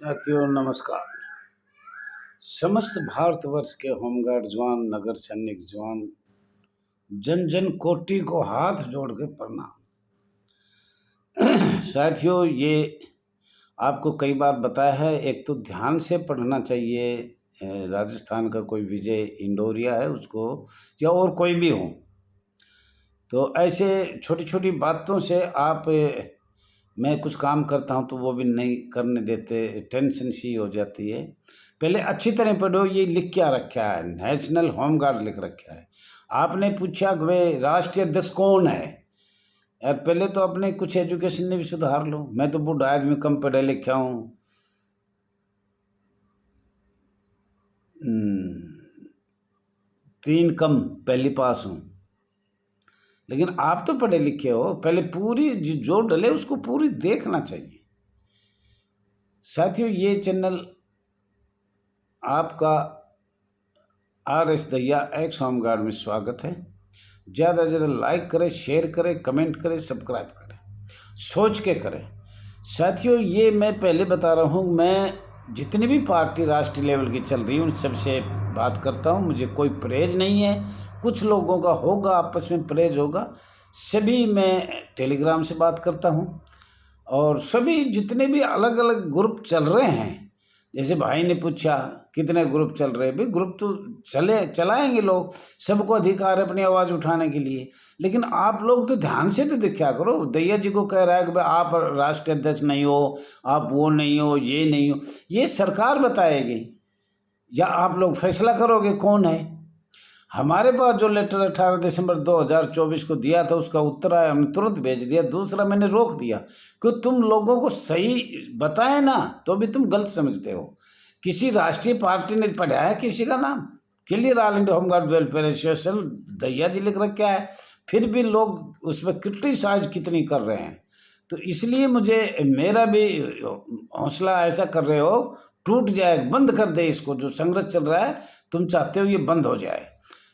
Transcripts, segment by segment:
साथियों नमस्कार। समस्त भारतवर्ष के होमगार्ड जवान, नगर सैनिक जवान, जन जन कोटि को हाथ जोड़ के प्रणाम। साथियों, ये आपको कई बार बताया है, एक तो ध्यान से पढ़ना चाहिए। राजस्थान का कोई विजय इंडोरिया है उसको, या और कोई भी हो, तो ऐसे छोटी छोटी बातों से आप मैं कुछ काम करता हूँ तो वो भी नहीं करने देते, टेंशन सी हो जाती है। पहले अच्छी तरह पढ़ो, ये लिख क्या रखा है, नेशनल होमगार्ड लिख रखा है। आपने पूछा कि भाई राष्ट्रीय अध्यक्ष कौन है, यार पहले तो अपने कुछ एजुकेशन में भी सुधार लो। मैं तो बूढ़ा आदमी, कम पढ़ा लिखा हूँ, 3 कम पहली पास हूँ, लेकिन आप तो पढ़े लिखे हो। पहले पूरी जो डले उसको पूरी देखना चाहिए। साथियों, ये चैनल आपका RS दैया एक्स होमगार्ड में स्वागत है। ज़्यादा से ज़्यादा लाइक करें, शेयर करें, कमेंट करें, सब्सक्राइब करें, सोच के करें। साथियों, ये मैं पहले बता रहा हूँ, मैं जितनी भी पार्टी राष्ट्रीय लेवल की चल रही है उन सबसे बात करता हूँ। मुझे कोई परहेज नहीं है, कुछ लोगों का होगा, आपस में परहेज होगा। सभी मैं टेलीग्राम से बात करता हूँ, और सभी जितने भी अलग अलग ग्रुप चल रहे हैं, जैसे भाई ने पूछा कितने ग्रुप चल रहे हैं, भाई ग्रुप तो चलाएंगे लोग, सबको अधिकार है अपनी आवाज़ उठाने के लिए। लेकिन आप लोग तो ध्यान से तो देखा करो। दैया जी को कह रहा है कि भाई आप राष्ट्रीय अध्यक्ष नहीं हो, आप वो नहीं हो, ये नहीं हो, ये सरकार बताएगी या आप लोग फैसला करोगे कौन है। हमारे पास जो लेटर 18 दिसंबर 2024 को दिया था उसका उत्तर आया, हमने तुरंत भेज दिया। दूसरा मैंने रोक दिया कि तुम लोगों को सही बताए ना तो भी तुम गलत समझते हो। किसी राष्ट्रीय पार्टी ने पढ़ा है किसी का नाम? Clear all India home guard welfare association दैया जी लिख रखा है, फिर भी लोग उसमें क्रिटिसाइज कितनी कर रहे हैं। तो इसलिए मुझे, मेरा भी हौसला ऐसा कर रहे हो, टूट जाए, बंद कर दे इसको। जो संघर्ष चल रहा है तुम चाहते हो ये बंद हो जाए।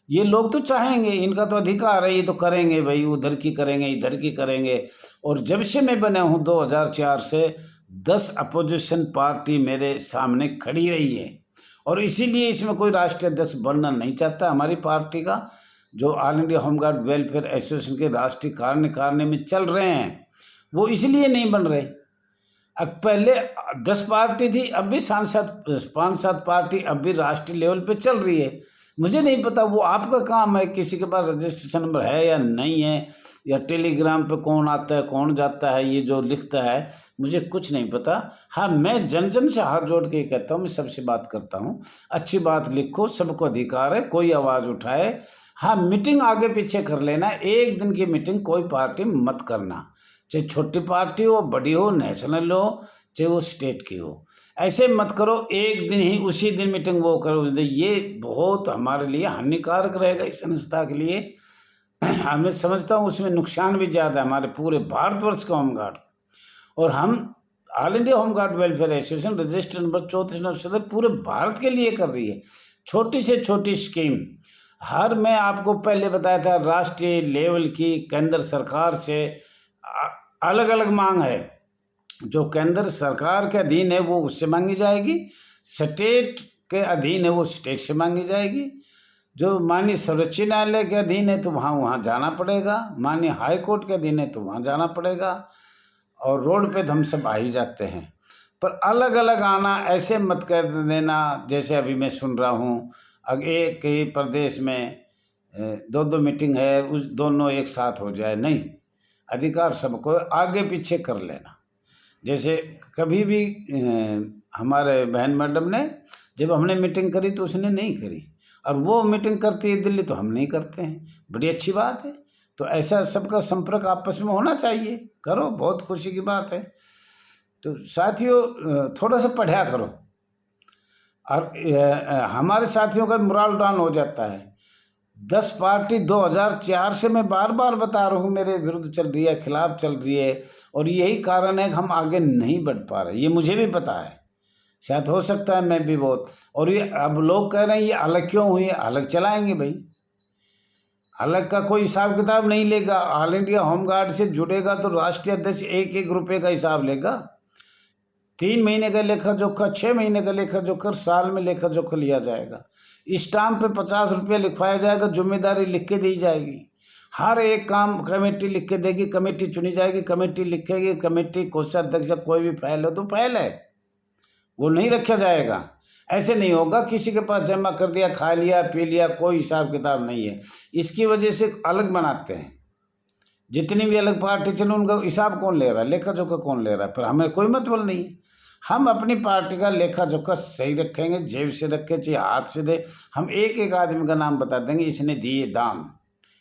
ये लोग तो चाहेंगे, इनका तो अधिकार है, ये तो करेंगे भाई, उधर की करेंगे, इधर की करेंगे। और जब से मैं बना हूँ 2004 से 10 अपोजिशन पार्टी मेरे सामने खड़ी रही है, और इसीलिए इसमें कोई राष्ट्रीय अध्यक्ष बनना नहीं चाहता। हमारी पार्टी का जो all India home guard welfare association के राष्ट्रीय कार्यकारिणी में चल रहे हैं वो इसलिए नहीं बन रहे। अब पहले 10 पार्टी थी, अब भी 5-7 पार्टी अब भी राष्ट्रीय लेवल पे चल रही है। मुझे नहीं पता, वो आपका काम है, किसी के पास रजिस्ट्रेशन नंबर है या नहीं है, या टेलीग्राम पे कौन आता है कौन जाता है, ये जो लिखता है मुझे कुछ नहीं पता। हाँ, मैं जन जन से हाथ जोड़ के कहता हूँ, मैं सबसे बात करता हूँ, अच्छी बात लिखो, सबको अधिकार है, कोई आवाज़ उठाए। हाँ, मीटिंग आगे पीछे कर लेना, एक दिन की मीटिंग कोई पार्टी मत करना, चाहे छोटी पार्टी हो, बड़ी हो, नेशनल हो, चाहे वो स्टेट की हो। ऐसे मत करो, एक दिन ही उसी दिन मीटिंग वो करो, ये बहुत हमारे लिए हानिकारक रहेगा इस संस्था के लिए। मैं समझता हूँ उसमें नुकसान भी ज़्यादा है हमारे पूरे भारतवर्ष का होमगार्ड। और हम all India home guard welfare association register number 34 पूरे भारत के लिए कर रही है। छोटी से छोटी स्कीम मैं आपको पहले बताया था, राष्ट्रीय लेवल की केंद्र सरकार से अलग अलग मांग है। जो केंद्र सरकार के अधीन है वो उससे मांगी जाएगी, स्टेट के अधीन है वो स्टेट से मांगी जाएगी। जो माननीय सर्वोच्च न्यायालय के अधीन है तो वहाँ जाना पड़ेगा, माननीय हाई कोर्ट के अधीन है तो वहाँ जाना पड़ेगा, और रोड पे तो हम सब आ ही जाते हैं। पर अलग अलग आना ऐसे मत कर देना, जैसे अभी मैं सुन रहा हूँ एक ही प्रदेश में 2-2 मीटिंग है, उस दोनों एक साथ हो जाए, नहीं, अधिकार सबको, आगे पीछे कर लेना। जैसे कभी भी हमारे बहन मैडम ने, जब हमने मीटिंग करी तो उसने नहीं करी, और वो मीटिंग करती है दिल्ली तो हम नहीं करते हैं, बड़ी अच्छी बात है। तो ऐसा सबका संपर्क आपस में होना चाहिए, करो, बहुत खुशी की बात है। तो साथियों, थोड़ा सा पढ़ा करो, और हमारे साथियों का मोरल डाउन हो जाता है। 10 पार्टी 2004 से मैं बार बार बता रहा हूँ मेरे विरुद्ध चल रही है, खिलाफ चल रही है, और यही कारण है कि हम आगे नहीं बढ़ पा रहे। ये मुझे भी पता है, शायद हो सकता है मैं भी बहुत, और ये अब लोग कह रहे हैं ये अलग क्यों हुई है, अलग चलाएंगे भाई, अलग का कोई हिसाब किताब नहीं लेगा। ऑल इंडिया होमगार्ड से जुड़ेगा तो राष्ट्रीय अध्यक्ष 1-1 रुपये का हिसाब लेगा। 3 महीने का लेखा जोखा, 6 महीने का लेखा जोखा, साल में लेखा जोखा लिया जाएगा। स्टाम्प पे 50 रुपये लिखवाया जाएगा, जिम्मेदारी लिख के दी जाएगी। हर एक काम कमेटी लिख के देगी, कमेटी चुनी जाएगी, कमेटी लिखेगी, कमेटी कोषाध्यक्ष कोई भी फाइल हो तो फाइल है, वो नहीं रखा जाएगा। ऐसे नहीं होगा किसी के पास जमा कर दिया, खा लिया, पी लिया, कोई हिसाब किताब नहीं है। इसकी वजह से अलग बनाते हैं। जितनी भी अलग पार्टी चले उनका हिसाब कौन ले रहा है, लेखा जोखा कौन ले रहा है, पर हमें कोई मतलब नहीं है। हम अपनी पार्टी का लेखा जोखा सही रखेंगे, जेब से रखे चाहे हाथ से दे। हम एक एक आदमी का नाम बता देंगे, इसने दिए दान,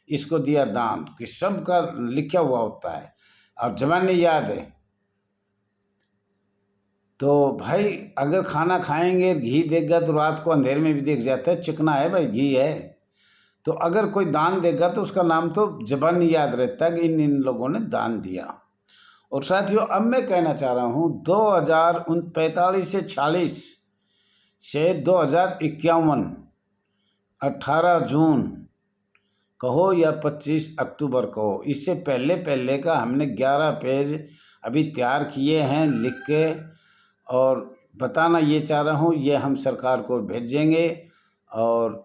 इसको दिया दान, कि सबका लिखा हुआ होता है और जबानी याद है। तो भाई अगर खाना खाएंगे घी देगा तो रात को अंधेरे में भी देख जाता है, चिकना है भाई, घी है। तो अगर कोई दान देगा तो उसका नाम तो जबानी याद रहता है कि इन लोगों ने दान दिया। और साथियों अब मैं कहना चाह रहा हूँ 2045 से 46 से 2051, 18 जून कहो या 25 अक्टूबर कहो, इससे पहले पहले का हमने 11 पेज अभी तैयार किए हैं लिख के, और बताना ये चाह रहा हूँ ये हम सरकार को भेजेंगे और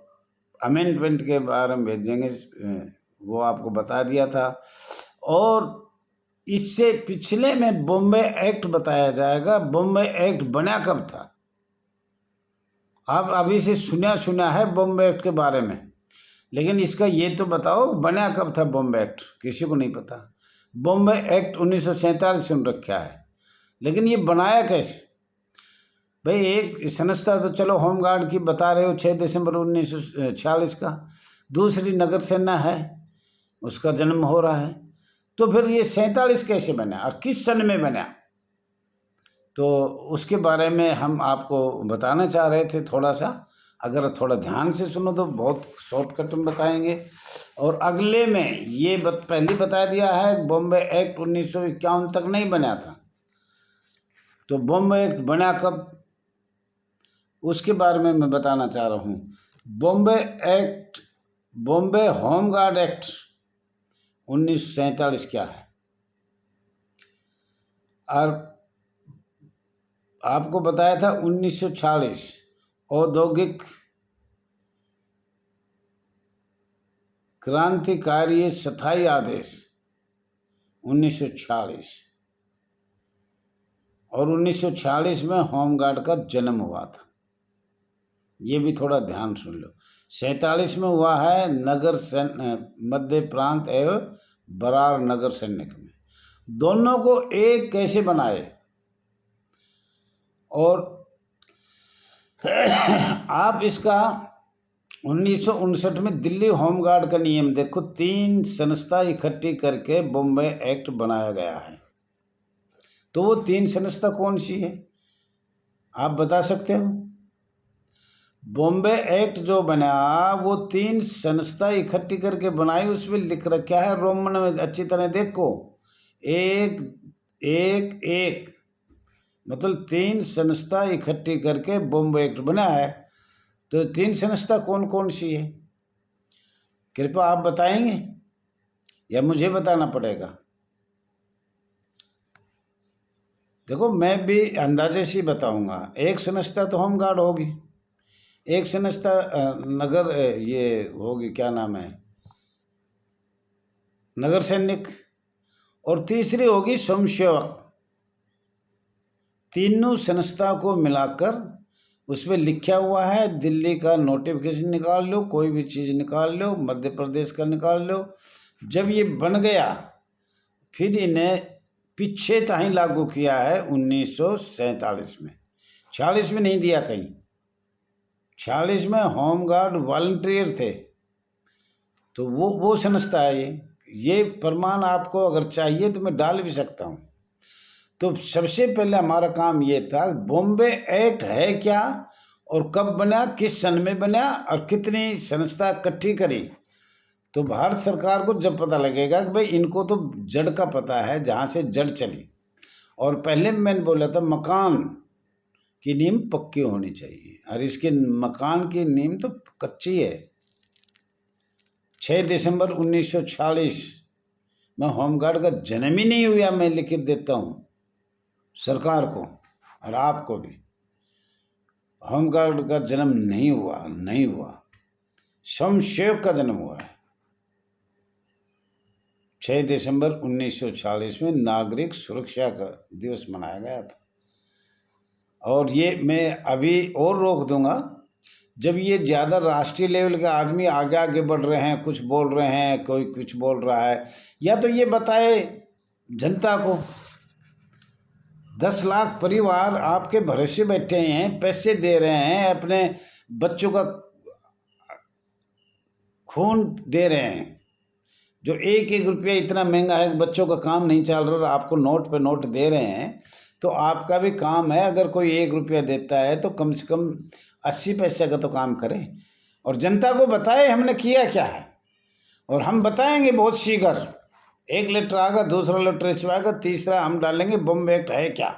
अमेंडमेंट के बारे में भेजेंगे, वो आपको बता दिया था। और इससे पिछले में बॉम्बे एक्ट बताया जाएगा। बॉम्बे एक्ट बना कब था, आप अभी से सुना है बॉम्बे एक्ट के बारे में, लेकिन इसका ये तो बताओ बना कब था बॉम्बे एक्ट, किसी को नहीं पता। बॉम्बे एक्ट 1947 सुन रखा है, लेकिन ये बनाया कैसे भाई। एक संस्था तो चलो होमगार्ड की बता रहे हो 6 दिसंबर 1946 का, दूसरी नगर सेना है उसका जन्म हो रहा है, तो फिर ये 47 कैसे बना और किस सन में बना, तो उसके बारे में हम आपको बताना चाह रहे थे थोड़ा सा। अगर थोड़ा ध्यान से सुनो तो बहुत शॉर्टकट में बताएंगे। और अगले में ये पहले बता दिया है बॉम्बे एक्ट 1951 तक नहीं बना था, तो बॉम्बे एक्ट बना कब उसके बारे में मैं बताना चाह रहा हूँ। Bombay act, Bombay home guard act 1947 क्या है, और आपको बताया था 1946 औद्योगिक क्रांतिकारी स्थायी आदेश 1946, और 1946 में होमगार्ड का जन्म हुआ था। ये भी थोड़ा ध्यान सुन लो। 47 में हुआ है नगर मध्य प्रांत एवं बरार नगर सैनिक में। दोनों को एक कैसे बनाए, और आप इसका 1959 में दिल्ली होमगार्ड का नियम देखो, 3 संस्था इकट्ठी करके बॉम्बे एक्ट बनाया गया है। तो वो 3 संस्था कौन सी है आप बता सकते हो। बॉम्बे एक्ट जो बना वो 3 संस्था इकट्ठी करके बनाई, उसमें लिख रखा है रोमन में, अच्छी तरह देखो, 1-1-1, मतलब 3 संस्था इकट्ठी करके बॉम्बे एक्ट बना है। तो 3 संस्था कौन कौन सी है, कृपया आप बताएंगे या मुझे बताना पड़ेगा। देखो मैं भी अंदाजे से बताऊंगा। एक संस्था तो होमगार्ड होगी, एक संस्था नगर ये होगी, क्या नाम है, नगर सैनिक, और तीसरी होगी स्वयंसेवक। तीनों संस्था को मिलाकर उसमें लिखा हुआ है, दिल्ली का नोटिफिकेशन निकाल लो, कोई भी चीज़ निकाल लो, मध्य प्रदेश का निकाल लो। जब ये बन गया फिर इन्हें पीछे ताही लागू किया है 1947 में, 46 में नहीं दिया कहीं। 46 में होमगार्ड वॉलंटियर थे, तो वो संस्था है ये प्रमाण आपको अगर चाहिए तो मैं डाल भी सकता हूँ। तो सबसे पहले हमारा काम ये था बॉम्बे एक्ट है क्या और कब बना, किस सन में बना और कितनी संस्था इकट्ठी करी। तो भारत सरकार को जब पता लगेगा कि भाई इनको तो जड़ का पता है, जहाँ से जड़ चली। और पहले मैंने बोला था मकान की नींव पक्की होनी चाहिए, और इसके मकान की नींव तो कच्ची है। 6 दिसंबर 1946 में होमगार्ड का जन्म ही नहीं हुआ, मैं लिख देता हूँ सरकार को। और आपको भी। होमगार्ड का जन्म नहीं हुआ, स्वयंसेवक का जन्म हुआ है। 6 दिसंबर 1940 में नागरिक सुरक्षा का दिवस मनाया गया था। और ये मैं अभी और रोक दूंगा, जब ये ज़्यादा राष्ट्रीय लेवल के आदमी आगे आगे बढ़ रहे हैं, कुछ बोल रहे हैं, कोई कुछ बोल रहा है, या तो ये बताए जनता को। 10 लाख परिवार आपके भरोसे बैठे हैं, पैसे दे रहे हैं, अपने बच्चों का खून दे रहे हैं। जो एक एक रुपया इतना महंगा है, बच्चों का काम नहीं चल रहा और आपको नोट पे नोट दे रहे हैं, तो आपका भी काम है, अगर कोई 1 रुपया देता है तो कम से कम 80 पैसे का तो काम करे और जनता को बताए हमने किया क्या है। और हम बताएंगे बहुत शीघ्र। 1 लेटर आएगा, दूसरा लेटर इसमें आएगा, तीसरा हम डालेंगे बॉम्ब एक्ट है क्या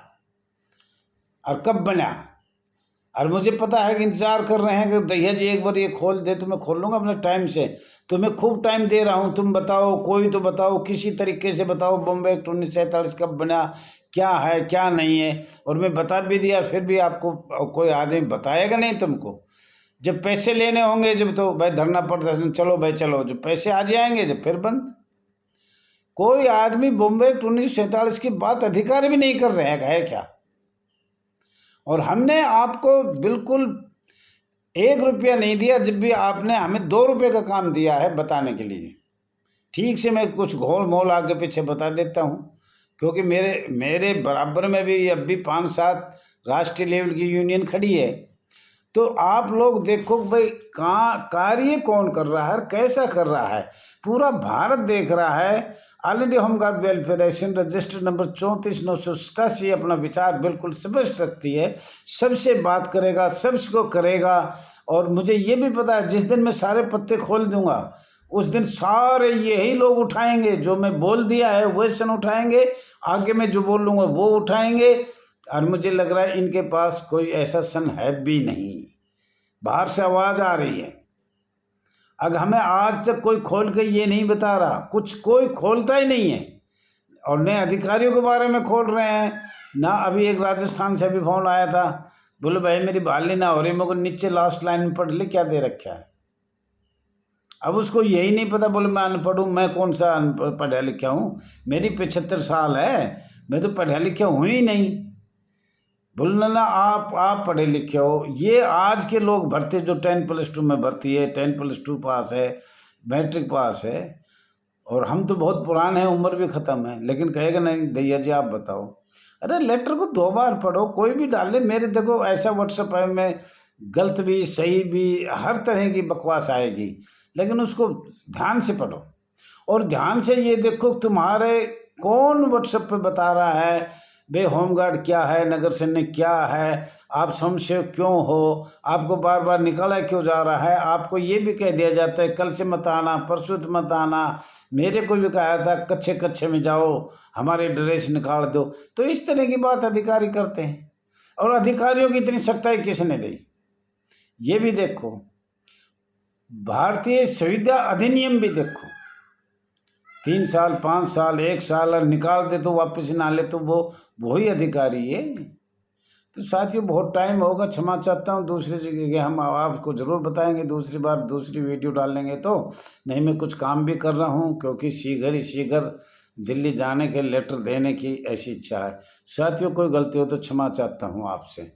और कब बना। और मुझे पता है कि इंतज़ार कर रहे हैं कि दैया जी एक बार ये खोल दे तो मैं खोल लूँगा अपने टाइम से। तुम्हें खूब टाइम दे रहा हूँ, तुम बताओ, कोई तो बताओ, किसी तरीके से बताओ बॉम्ब एक्ट 1947 कब बना, क्या है क्या नहीं है। और मैं बता भी दिया, फिर भी आपको कोई आदमी बताएगा नहीं तुमको। जब पैसे लेने होंगे जब, तो भाई धरना प्रदर्शन, चलो भाई चलो, जब पैसे आ जाएंगे जब फिर बंद। कोई आदमी बॉम्ब एक्ट 1947 की बात अधिकार भी नहीं कर रहे हैं, है क्या। और हमने आपको बिल्कुल 1 रुपया नहीं दिया, जब भी आपने हमें 2 रुपये का काम दिया है बताने के लिए। ठीक से मैं कुछ घोल मोल आगे पीछे बता देता हूँ, क्योंकि मेरे बराबर में भी अब भी 5-7 राष्ट्रीय लेवल की यूनियन खड़ी है। तो आप लोग देखो भाई कार्य कौन कर रहा है, कैसा कर रहा है, पूरा भारत देख रहा है। All India home guard welfare association registered number 34/987 अपना विचार बिल्कुल स्पष्ट रखती है, सबसे बात करेगा, सबको करेगा। और मुझे ये भी पता है जिस दिन मैं सारे पत्ते खोल दूंगा उस दिन सारे यही लोग उठाएंगे, जो मैं बोल दिया है वह सन उठाएंगे, आगे मैं जो बोल लूँगा वो उठाएंगे। और मुझे लग रहा है इनके पास कोई ऐसा सन है भी नहीं। बाहर से आवाज़ आ रही है। अगर हमें आज तक कोई खोल के ये नहीं बता रहा, कुछ कोई खोलता ही नहीं है। और नए अधिकारियों के बारे में खोल रहे हैं ना। अभी एक राजस्थान से भी फोन आया था, बोले भाई मेरी बहाली ना हो रही, मेरे को नीचे लास्ट लाइन में पढ़ ले क्या दे रखा है। अब उसको यही नहीं पता, बोले मैं अनपढ़ हूँ, मैं कौन सा पढ़ा लिखा हूँ, मेरी 75 साल है, मैं तो पढ़ा लिखा हूँ ही नहीं। बोलना ना आप पढ़े लिखे हो। ये आज के लोग भर्ती जो 10+2 में भर्ती है, 10+2 पास है, मैट्रिक पास है, और हम तो बहुत पुराने हैं, उम्र भी ख़त्म है, लेकिन कहेगा नहीं दैया जी आप बताओ। अरे लेटर को 2 बार पढ़ो, कोई भी डाले। मेरे देखो ऐसा व्हाट्सएप है में गलत भी सही भी हर तरह की बकवास आएगी, लेकिन उसको ध्यान से पढ़ो। और ध्यान से ये देखो तुम्हारे कौन व्हाट्सएप पे बता रहा है बे होमगार्ड क्या है, नगर सैनिक क्या है, आप स्वयंसेवक क्यों हो, आपको बार बार निकाला क्यों जा रहा है। आपको ये भी कह दिया जाता है कल से मत आना, परसों मत आना। मेरे को भी कहा था कच्चे कच्चे में जाओ, हमारे ड्रेस निकाल दो। तो इस तरह की बात अधिकारी करते हैं। और अधिकारियों की इतनी सख्ताई किसने दी, ये भी देखो। भारतीय संविदा अधिनियम भी देखो, 3 साल 5 साल 1 साल और निकाल दे तो वापस ना ले तो वो ही अधिकारी है। तो साथियों बहुत टाइम होगा, क्षमा चाहता हूँ। दूसरी जगह हम आपको ज़रूर बताएंगे, दूसरी बार दूसरी वीडियो डालेंगे। तो नहीं, मैं कुछ काम भी कर रहा हूँ, क्योंकि शीघ्र दिल्ली जाने के लेटर देने की ऐसी इच्छा है। साथियों कोई गलती हो तो क्षमा चाहता हूँ आपसे।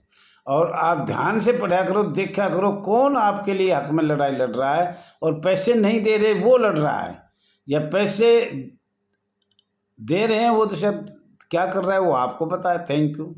और आप ध्यान से पढ़ा करो, देखा करो कौन आपके लिए हक में लड़ाई लड़ रहा है, और पैसे नहीं दे रहे वो लड़ रहा है, या पैसे दे रहे हैं वो तो शायद क्या कर रहा है वो आपको पता है। Thank you.